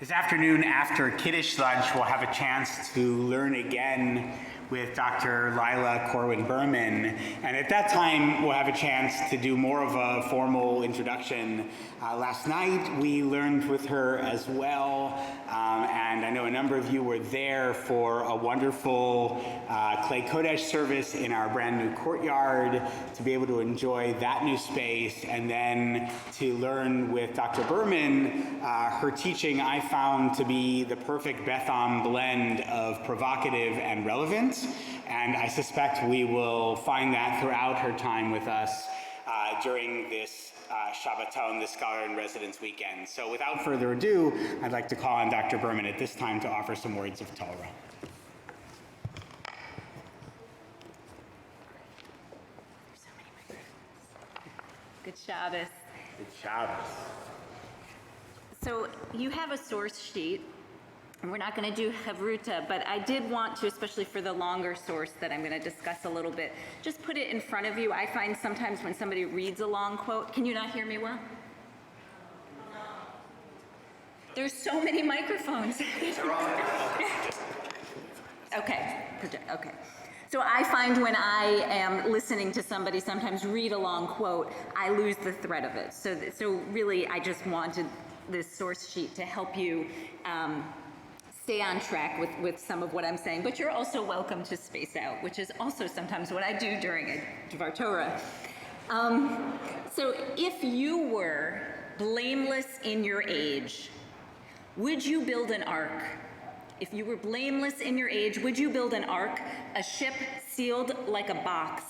This afternoon after Kiddush lunch, we'll have a chance to learn again with Dr. Lila Corwin Berman. And at that time, we'll have a chance to do more of a formal introduction. Last night, we learned with her as well. And I know a number of you were there for a wonderful Clay Kodesh service in our brand new courtyard, to be able to enjoy that new space, and then to learn with Dr. Berman. Her teaching I found to be the perfect Beth-Am blend of provocative and relevant. And I suspect we will find that throughout her time with us during this Shabbaton, this Scholar in Residence weekend. So without further ado, I'd like to call on Dr. Berman at this time to offer some words of Torah. Good Shabbos. Good Shabbos. So you have a source sheet, and we're not going to do Havruta, but I did want to, especially for the longer source that I'm going to discuss a little bit, just put it in front of you. I find sometimes when somebody reads a long quote, can you not hear me well? There's so many microphones. Okay. So I find when I am listening to somebody sometimes read a long quote, I lose the thread of it. So really, I just wanted this source sheet to help you stay on track with some of what I'm saying. But you're also welcome to space out, which is also sometimes what I do during a Dvar Torah. So if you were blameless in your age, would you build an ark? If you were blameless in your age, would you build an ark, a ship sealed like a box,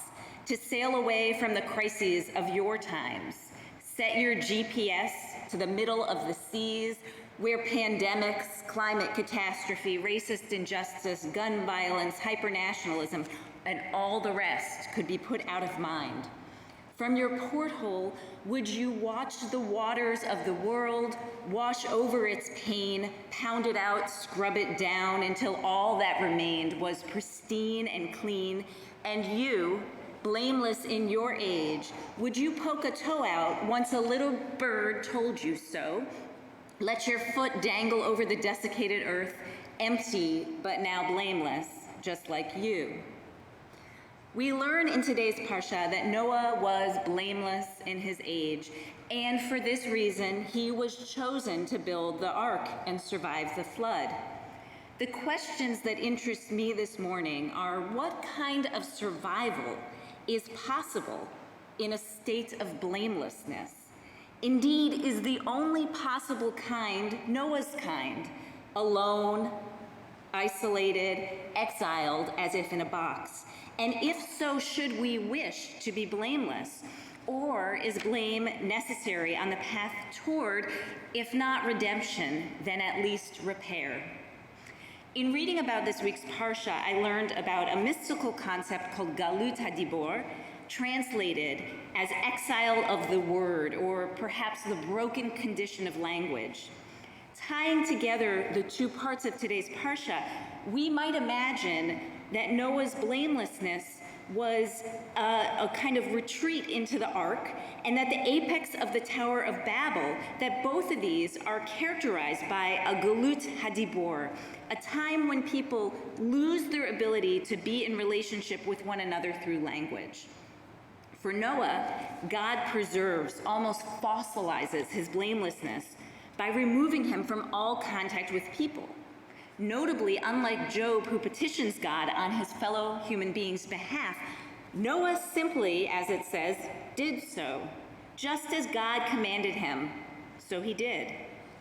to sail away from the crises of your times? Set your GPS to the middle of the seas, where pandemics, climate catastrophe, racist injustice, gun violence, hypernationalism, and all the rest could be put out of mind. From your porthole, would you watch the waters of the world wash over its pain, pound it out, scrub it down until all that remained was pristine and clean, and you, blameless in your age, would you poke a toe out once a little bird told you so? Let your foot dangle over the desiccated earth, empty but now blameless, just like you. We learn in today's Parsha that Noah was blameless in his age, and for this reason, he was chosen to build the ark and survive the flood. The questions that interest me this morning are: what kind of survival is possible in a state of blamelessness? Indeed, is the only possible kind Noah's kind, alone, isolated, exiled as if in a box? And if so, should we wish to be blameless? Or is blame necessary on the path toward, if not redemption, then at least repair? In reading about this week's Parsha, I learned about a mystical concept called Galut HaDibor, translated as exile of the word, or perhaps the broken condition of language. Tying together the two parts of today's Parsha, we might imagine that Noah's blamelessness was a kind of retreat into the ark, and that the apex of the Tower of Babel, that both of these are characterized by a Galut HaDibor, a time when people lose their ability to be in relationship with one another through language. For Noah, God preserves, almost fossilizes his blamelessness by removing him from all contact with people. Notably, unlike Job, who petitions God on his fellow human beings' behalf, Noah simply, as it says, did so. Just as God commanded him, so he did.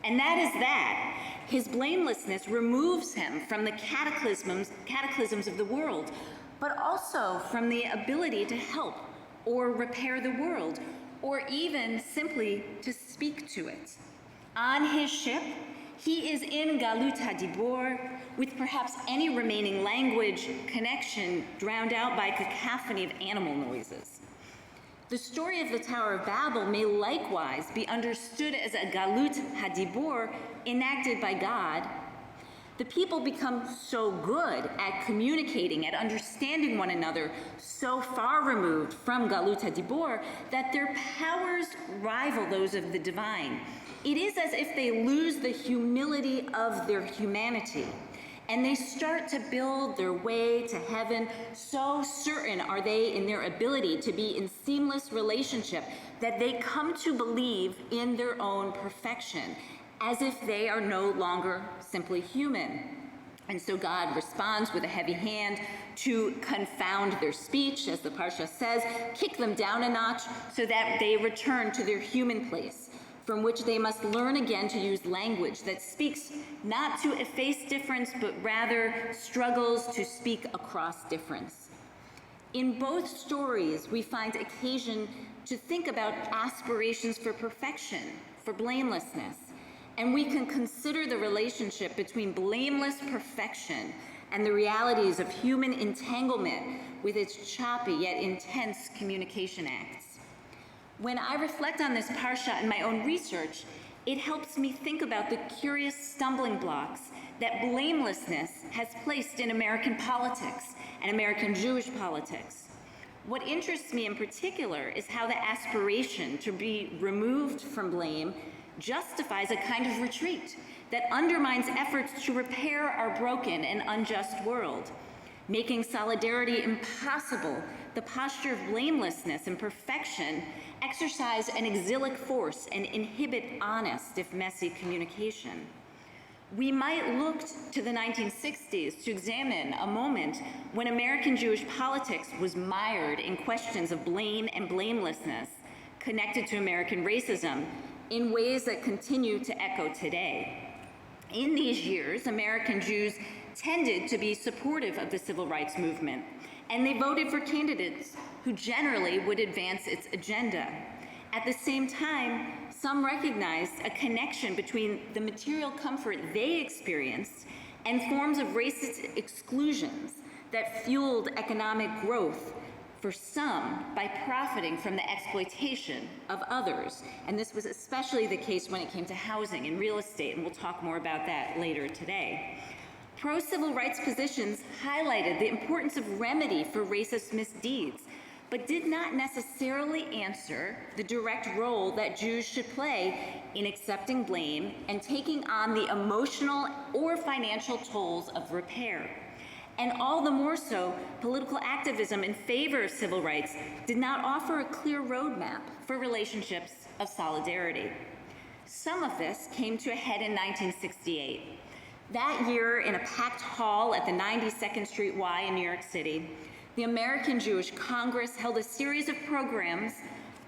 And that is that. His blamelessness removes him from the cataclysms of the world, but also from the ability to help or repair the world, or even simply to speak to it. On his ship, he is in Galut HaDibor, with perhaps any remaining language connection drowned out by a cacophony of animal noises. The story of the Tower of Babel may likewise be understood as a Galut HaDibor enacted by God. the people become so good at communicating, at understanding one another, so far removed from Galut HaDibor, that their powers rival those of the divine. It is as if they lose the humility of their humanity, and they start to build their way to heaven. So certain are they in their ability to be in seamless relationship that they come to believe in their own perfection, as if they are no longer simply human. And so God responds with a heavy hand to confound their speech, as the Parsha says, kick them down a notch so that they return to their human place, from which they must learn again to use language that speaks not to efface difference, but rather struggles to speak across difference. In both stories, we find occasion to think about aspirations for perfection, for blamelessness, and we can consider the relationship between blameless perfection and the realities of human entanglement with its choppy yet intense communication acts. When I reflect on this parsha in my own research, it helps me think about the curious stumbling blocks that blamelessness has placed in American politics and American Jewish politics. What interests me in particular is how the aspiration to be removed from blame justifies a kind of retreat that undermines efforts to repair our broken and unjust world. Making solidarity impossible, the posture of blamelessness and perfection exercise an exilic force and inhibit honest, if messy, communication. We might look to the 1960s to examine a moment when American Jewish politics was mired in questions of blame and blamelessness connected to American racism in ways that continue to echo today. In these years, American Jews tended to be supportive of the civil rights movement, and they voted for candidates who generally would advance its agenda. At the same time, some recognized a connection between the material comfort they experienced and forms of racist exclusions that fueled economic growth for some by profiting from the exploitation of others. And this was especially the case when it came to housing and real estate, and we'll talk more about that later today. Pro-civil rights positions highlighted the importance of remedy for racist misdeeds, but did not necessarily answer the direct role that Jews should play in accepting blame and taking on the emotional or financial tolls of repair. And all the more so, political activism in favor of civil rights did not offer a clear roadmap for relationships of solidarity. Some of this came to a head in 1968. That year, in a packed hall at the 92nd Street Y in New York City, the American Jewish Congress held a series of programs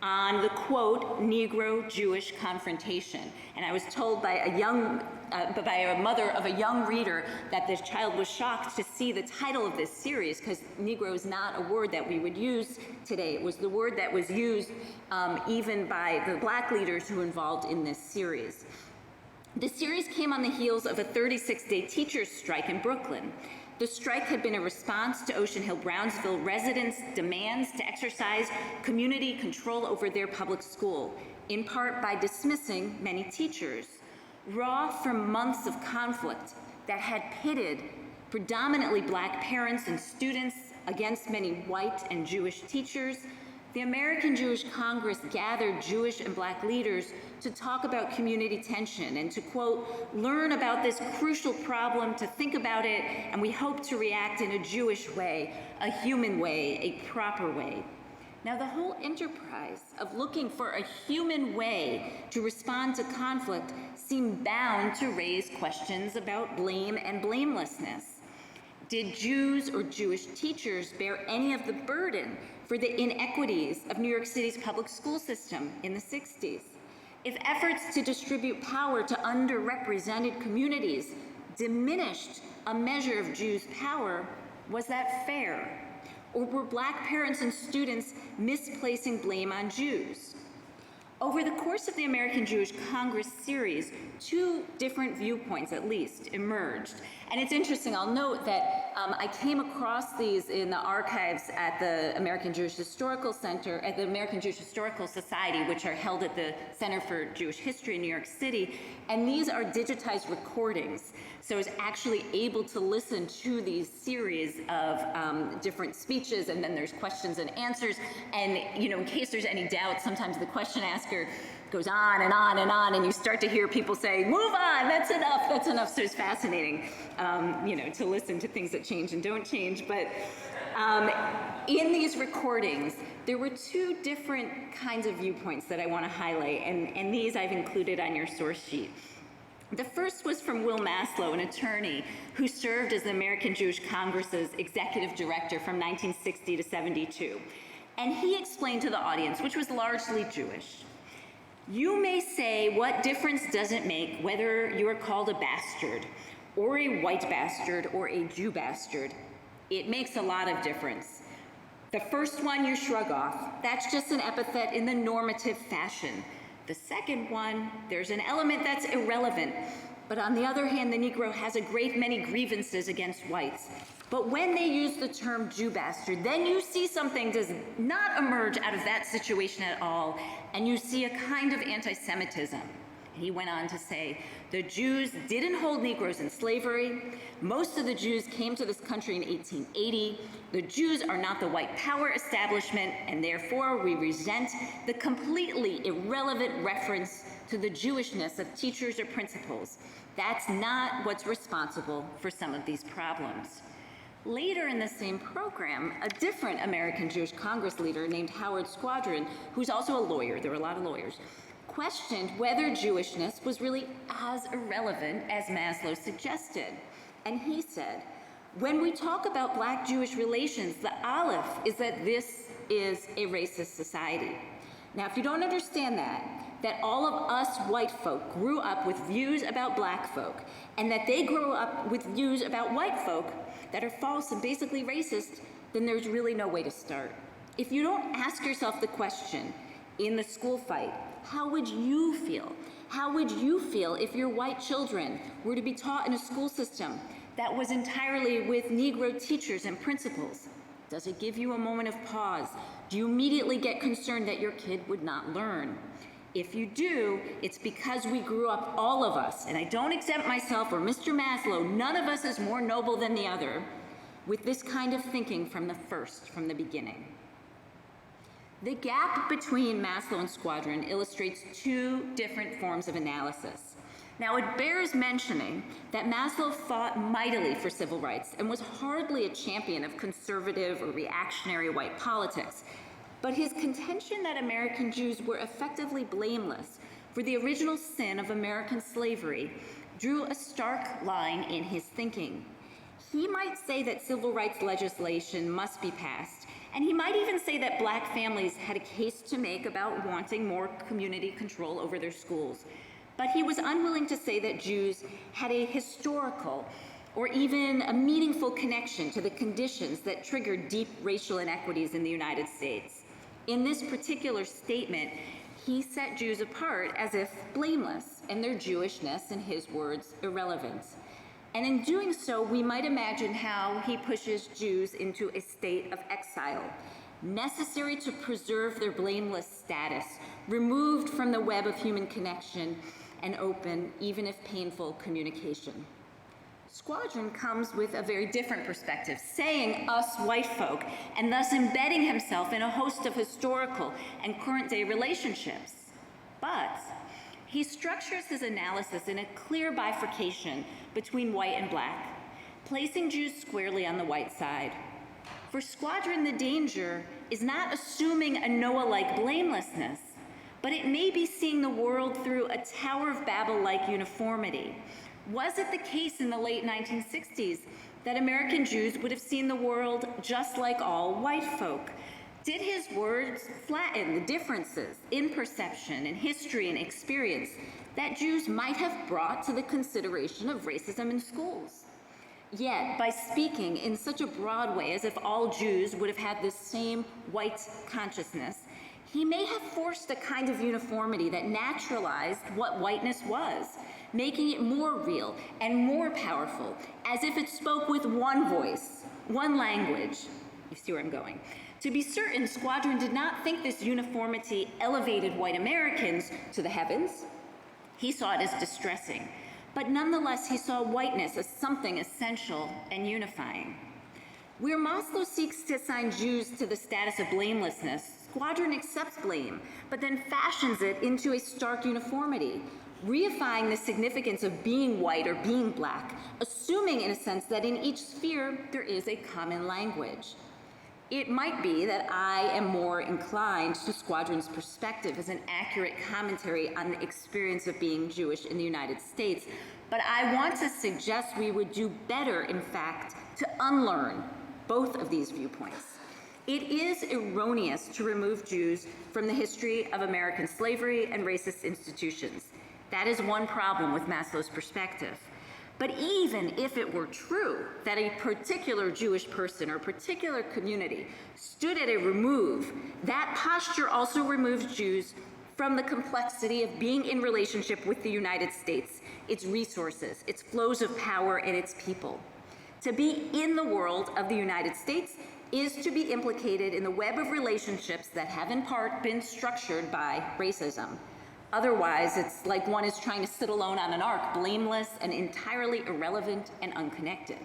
on the, quote, Negro-Jewish confrontation. And I was told by a mother of a young reader that this child was shocked to see the title of this series, because Negro is not a word that we would use today. It was the word that was used even by the black leaders who were involved in this series. The series came on the heels of a 36-day teachers' strike in Brooklyn. The strike had been a response to Ocean Hill-Brownsville residents' demands to exercise community control over their public school, in part by dismissing many teachers. Raw from months of conflict that had pitted predominantly black parents and students against many white and Jewish teachers, the American Jewish Congress gathered Jewish and black leaders to talk about community tension and to, quote, learn about this crucial problem, to think about it, and we hope to react in a Jewish way, a human way, a proper way. Now, the whole enterprise of looking for a human way to respond to conflict seemed bound to raise questions about blame and blamelessness. Did Jews or Jewish teachers bear any of the burden for the inequities of New York City's public school system in the 60s? If efforts to distribute power to underrepresented communities diminished a measure of Jews' power, was that fair? Or were black parents and students misplacing blame on Jews? Over the course of the American Jewish Congress series, two different viewpoints at least emerged. And it's interesting, I'll note that I came across these in the archives at the American Jewish Historical Center, at the American Jewish Historical Society, which are held at the Center for Jewish History in New York City. And these are digitized recordings. So I was actually able to listen to these series of different speeches, and then there's questions and answers. And, you know, in case there's any doubt, sometimes the question asker goes on and on and on, and you start to hear people say, move on, that's enough, that's enough. So it's fascinating, you know, to listen to things that change and don't change. But in these recordings, there were two different kinds of viewpoints that I want to highlight, and these I've included on your source sheet. The first was from Will Maslow, an attorney who served as the American Jewish Congress's executive director from 1960 to 72. And he explained to the audience, which was largely Jewish, you may say, what difference does it make whether you are called a bastard, or a white bastard, or a Jew bastard? It makes a lot of difference. The first one you shrug off, that's just an epithet in the normative fashion. The second one, there's an element that's irrelevant. But on the other hand, the Negro has a great many grievances against whites. But when they use the term Jew bastard, then you see something does not emerge out of that situation at all, and you see a kind of anti-Semitism. He went on to say, the Jews didn't hold Negroes in slavery. Most of the Jews came to this country in 1880. The Jews are not the white power establishment, and therefore we resent the completely irrelevant reference to the Jewishness of teachers or principals. That's not what's responsible for some of these problems. Later in the same program, a different American Jewish Congress leader named Howard Squadron, who's also a lawyer, there were a lot of lawyers, questioned whether Jewishness was really as irrelevant as Maslow suggested. And he said, when we talk about Black-Jewish relations, the aleph is that this is a racist society. Now, if you don't understand that all of us white folk grew up with views about Black folk, and that they grew up with views about white folk that are false and basically racist, then there's really no way to start. If you don't ask yourself the question, in the school fight, how would you feel? How would you feel if your white children were to be taught in a school system that was entirely with Negro teachers and principals? Does it give you a moment of pause? Do you immediately get concerned that your kid would not learn? If you do, it's because we grew up, all of us, and I don't exempt myself or Mr. Maslow, none of us is more noble than the other, with this kind of thinking from the beginning. The gap between Maslow and Squadron illustrates two different forms of analysis. Now, it bears mentioning that Maslow fought mightily for civil rights and was hardly a champion of conservative or reactionary white politics. But his contention that American Jews were effectively blameless for the original sin of American slavery drew a stark line in his thinking. He might say that civil rights legislation must be passed, and he might even say that Black families had a case to make about wanting more community control over their schools. But he was unwilling to say that Jews had a historical or even a meaningful connection to the conditions that triggered deep racial inequities in the United States. In this particular statement, he set Jews apart as if blameless, and their Jewishness, in his words, irrelevant. And in doing so, we might imagine how he pushes Jews into a state of exile, necessary to preserve their blameless status, removed from the web of human connection and open, even if painful, communication. Squadron comes with a very different perspective, saying us white folk, and thus embedding himself in a host of historical and current-day relationships. But he structures his analysis in a clear bifurcation between white and Black, placing Jews squarely on the white side. For Squadron, the danger is not assuming a Noah-like blamelessness, but it may be seeing the world through a Tower of Babel-like uniformity. Was it the case in the late 1960s that American Jews would have seen the world just like all white folk? Did his words flatten the differences in perception and history and experience that Jews might have brought to the consideration of racism in schools? Yet, by speaking in such a broad way as if all Jews would have had this same white consciousness, He may have forced a kind of uniformity that naturalized what whiteness was, making it more real and more powerful, as if it spoke with one voice, one language. You see where I'm going. To be certain, Squadron did not think this uniformity elevated white Americans to the heavens. He saw it as distressing. But nonetheless, he saw whiteness as something essential and unifying. Where Maslow seeks to assign Jews to the status of blamelessness, Squadron accepts blame, but then fashions it into a stark uniformity, reifying the significance of being white or being black, assuming in a sense that in each sphere there is a common language. It might be that I am more inclined to Squadron's perspective as an accurate commentary on the experience of being Jewish in the United States, but I want to suggest we would do better, in fact, to unlearn both of these viewpoints. It is erroneous to remove Jews from the history of American slavery and racist institutions. That is one problem with Maslow's perspective. But even if it were true that a particular Jewish person or particular community stood at a remove, that posture also removes Jews from the complexity of being in relationship with the United States, its resources, its flows of power, and its people. To be in the world of the United States is to be implicated in the web of relationships that have in part been structured by racism. Otherwise, it's like one is trying to sit alone on an ark, blameless and entirely irrelevant and unconnected.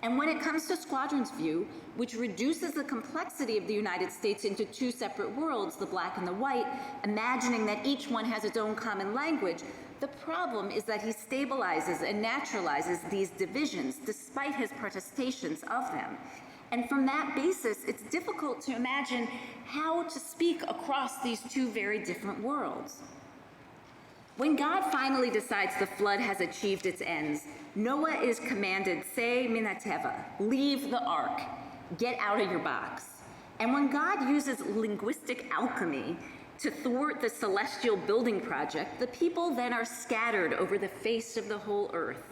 And when it comes to Squadron's view, which reduces the complexity of the United States into two separate worlds, the black and the white, imagining that each one has its own common language, the problem is that he stabilizes and naturalizes these divisions despite his protestations of them. And from that basis, it's difficult to imagine how to speak across these two very different worlds. When God finally decides the flood has achieved its ends, Noah is commanded, "Say minateva," leave the ark, get out of your box. And when God uses linguistic alchemy to thwart the celestial building project, the people then are scattered over the face of the whole earth.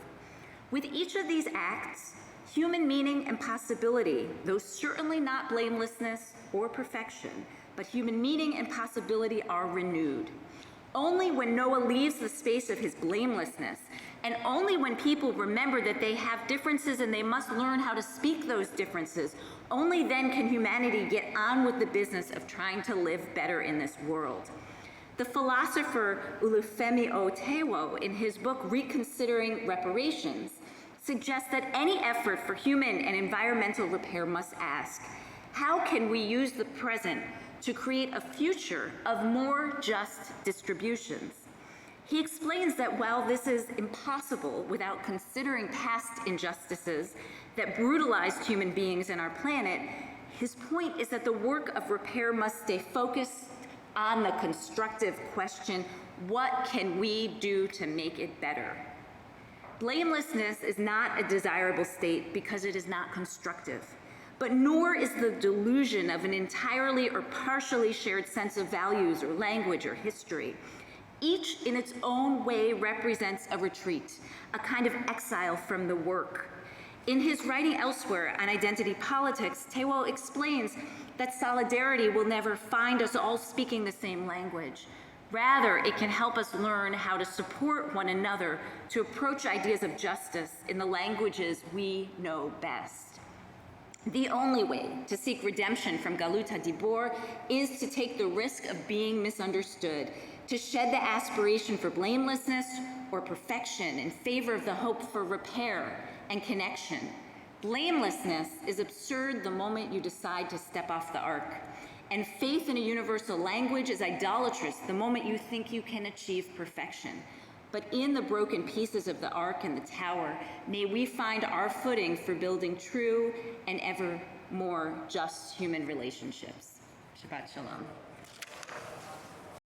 With each of these acts, human meaning and possibility, though certainly not blamelessness or perfection, but human meaning and possibility are renewed. Only when Noah leaves the space of his blamelessness, and only when people remember that they have differences and they must learn how to speak those differences, only then can humanity get on with the business of trying to live better in this world. The philosopher Olufemi Otewo, in his book Reconsidering Reparations, suggests that any effort for human and environmental repair must ask, how can we use the present to create a future of more just distributions? He explains that while this is impossible without considering past injustices that brutalized human beings and our planet, his point is that the work of repair must stay focused on the constructive question, what can we do to make it better? Blamelessness is not a desirable state because it is not constructive. But nor is the delusion of an entirely or partially shared sense of values or language or history. Each in its own way represents a retreat, a kind of exile from the work. In his writing elsewhere on identity politics, Tewo explains that solidarity will never find us all speaking the same language. Rather, it can help us learn how to support one another to approach ideas of justice in the languages we know best. The only way to seek redemption from Galut HaDibor is to take the risk of being misunderstood, to shed the aspiration for blamelessness or perfection in favor of the hope for repair and connection. Blamelessness is absurd the moment you decide to step off the ark, and faith in a universal language is idolatrous the moment you think you can achieve perfection. But in the broken pieces of the ark and the tower, may we find our footing for building true and ever more just human relationships. Shabbat Shalom.